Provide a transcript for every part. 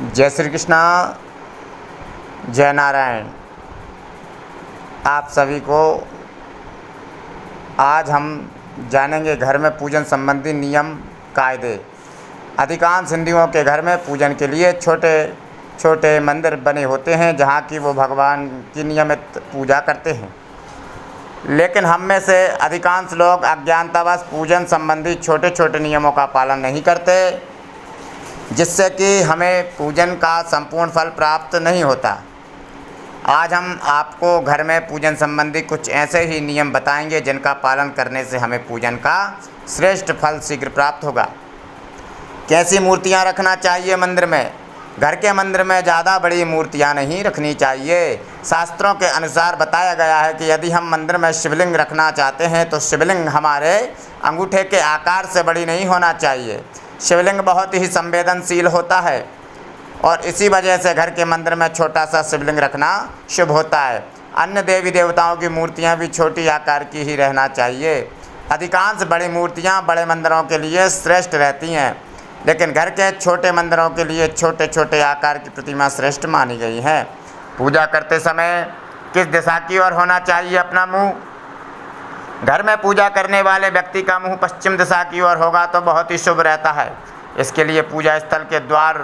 जय श्री कृष्णा, जय नारायण। आप सभी को आज हम जानेंगे घर में पूजन संबंधी नियम कायदे। अधिकांश हिंदुओं के घर में पूजन के लिए छोटे छोटे मंदिर बने होते हैं जहाँ की वो भगवान की नियमित पूजा करते हैं। लेकिन हम में से अधिकांश लोग अज्ञानतावश पूजन संबंधी छोटे छोटे नियमों का पालन नहीं करते, जिससे कि हमें पूजन का संपूर्ण फल प्राप्त नहीं होता। आज हम आपको घर में पूजन संबंधी कुछ ऐसे ही नियम बताएंगे जिनका पालन करने से हमें पूजन का श्रेष्ठ फल शीघ्र प्राप्त होगा। कैसी मूर्तियां रखना चाहिए मंदिर में? घर के मंदिर में ज़्यादा बड़ी मूर्तियां नहीं रखनी चाहिए। शास्त्रों के अनुसार बताया गया है कि यदि हम मंदिर में शिवलिंग रखना चाहते हैं तो शिवलिंग हमारे अंगूठे के आकार से बड़ी नहीं होना चाहिए। शिवलिंग बहुत ही संवेदनशील होता है और इसी वजह से घर के मंदिर में छोटा सा शिवलिंग रखना शुभ होता है। अन्य देवी देवताओं की मूर्तियां भी छोटी आकार की ही रहना चाहिए। अधिकांश बड़ी मूर्तियां बड़े मंदिरों के लिए श्रेष्ठ रहती हैं, लेकिन घर के छोटे मंदिरों के लिए छोटे छोटे आकार की प्रतिमा श्रेष्ठ मानी गई है। पूजा करते समय किस दिशा की ओर होना चाहिए अपना मुँह? घर में पूजा करने वाले व्यक्ति का मुंह पश्चिम दिशा की ओर होगा तो बहुत ही शुभ रहता है। इसके लिए पूजा स्थल के द्वार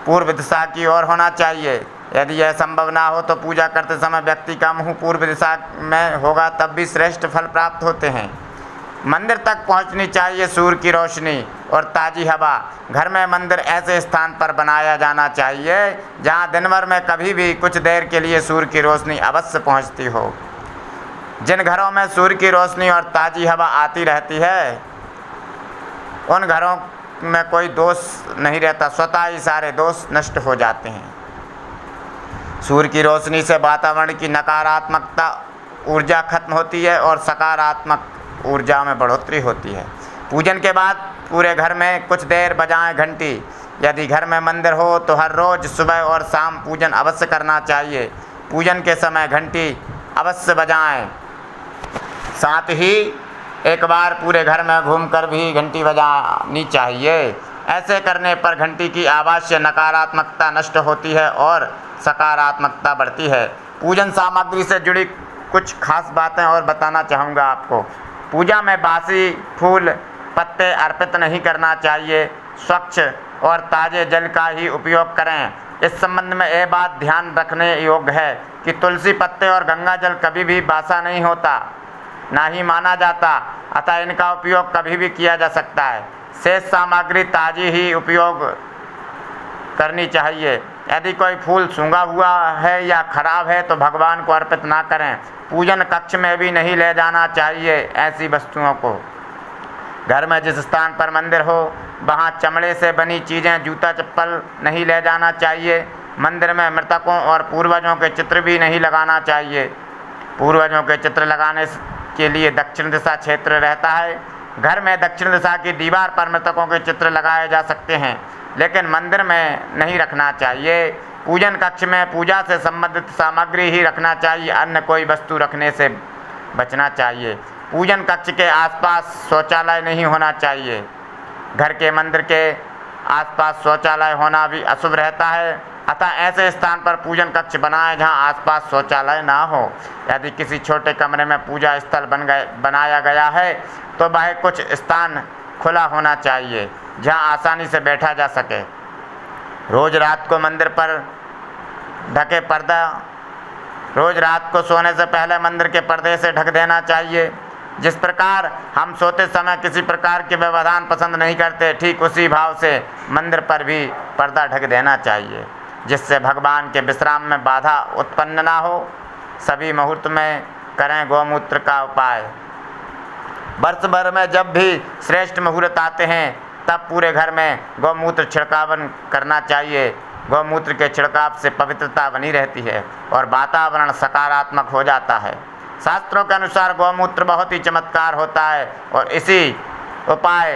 पूर्व दिशा की ओर होना चाहिए। यदि यह संभव ना हो तो पूजा करते समय व्यक्ति का मुंह पूर्व दिशा में होगा तब भी श्रेष्ठ फल प्राप्त होते हैं। मंदिर तक पहुंचनी चाहिए सूर्य की रोशनी और ताज़ी हवा। घर में मंदिर ऐसे स्थान पर बनाया जाना चाहिए जहां दिन भर में कभी भी कुछ देर के लिए सूर्य की रोशनी अवश्य पहुंचती हो। जिन घरों में सूर्य की रोशनी और ताज़ी हवा आती रहती है उन घरों में कोई दोष नहीं रहता, स्वतः ही सारे दोष नष्ट हो जाते हैं। सूर्य की रोशनी से वातावरण की नकारात्मकता ऊर्जा खत्म होती है और सकारात्मक ऊर्जा में बढ़ोतरी होती है। पूजन के बाद पूरे घर में कुछ देर बजाएं घंटी। यदि घर में मंदिर हो तो हर रोज़ सुबह और शाम पूजन अवश्य करना चाहिए। पूजन के समय घंटी अवश्य बजाएं। साथ ही एक बार पूरे घर में घूमकर भी घंटी बजानी चाहिए। ऐसे करने पर घंटी की आवाज़ से नकारात्मकता नष्ट होती है और सकारात्मकता बढ़ती है। पूजन सामग्री से जुड़ी कुछ खास बातें और बताना चाहूँगा आपको। पूजा में बासी फूल पत्ते अर्पित नहीं करना चाहिए। स्वच्छ और ताज़े जल का ही उपयोग करें। इस संबंध में यह बात ध्यान रखने योग्य है कि तुलसी पत्ते और गंगा जल कभी भी बासा नहीं होता, ना ही माना जाता, अतः इनका उपयोग कभी भी किया जा सकता है। शेष सामग्री ताज़ी ही उपयोग करनी चाहिए। यदि कोई फूल सूंघा हुआ है या खराब है तो भगवान को अर्पित ना करें। पूजन कक्ष में भी नहीं ले जाना चाहिए ऐसी वस्तुओं को। घर में जिस स्थान पर मंदिर हो वहाँ चमड़े से बनी चीज़ें, जूता चप्पल नहीं ले जाना चाहिए। मंदिर में मृतकों और पूर्वजों के चित्र भी नहीं लगाना चाहिए। पूर्वजों के चित्र लगाने के लिए दक्षिण दिशा क्षेत्र रहता है। घर में दक्षिण दिशा की दीवार पर मृतकों के चित्र लगाए जा सकते हैं, लेकिन मंदिर में नहीं रखना चाहिए। पूजन कक्ष में पूजा से संबंधित सामग्री ही रखना चाहिए, अन्य कोई वस्तु रखने से बचना चाहिए। पूजन कक्ष के आसपास शौचालय नहीं होना चाहिए। घर के मंदिर के आसपास शौचालय होना भी अशुभ रहता है, अतः ऐसे स्थान पर पूजन कक्ष बनाएं जहां आसपास शौचालय ना हो। यदि किसी छोटे कमरे में पूजा स्थल बनाया गया है तो वह कुछ स्थान खुला होना चाहिए जहां आसानी से बैठा जा सके। रोज़ रात को मंदिर पर ढके पर्दा, रोज़ रात को सोने से पहले मंदिर के पर्दे से ढक देना चाहिए। जिस प्रकार हम सोते समय किसी प्रकार के व्यवधान पसंद नहीं करते, ठीक उसी भाव से मंदिर पर भी पर्दा ढक देना चाहिए, जिससे भगवान के विश्राम में बाधा उत्पन्न ना हो। सभी मुहूर्त में करें गौमूत्र का उपाय। वर्ष भर में जब भी श्रेष्ठ मुहूर्त आते हैं तब पूरे घर में गौमूत्र छिड़कावन करना चाहिए। गौमूत्र के छिड़काव से पवित्रता बनी रहती है और वातावरण सकारात्मक हो जाता है। शास्त्रों के अनुसार गौमूत्र बहुत ही चमत्कार होता है और इसी उपाय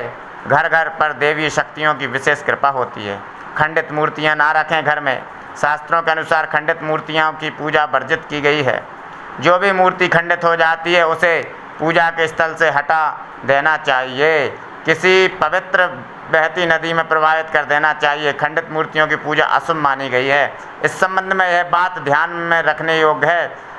घर घर पर देवी शक्तियों की विशेष कृपा होती है। खंडित मूर्तियां ना रखें घर में। शास्त्रों के अनुसार खंडित मूर्तियों की पूजा वर्जित की गई है। जो भी मूर्ति खंडित हो जाती है उसे पूजा के स्थल से हटा देना चाहिए। किसी पवित्र बहती नदी में प्रवाहित कर देना चाहिए। खंडित मूर्तियों की पूजा अशुभ मानी गई है। इस संबंध में यह बात ध्यान में रखने योग्य है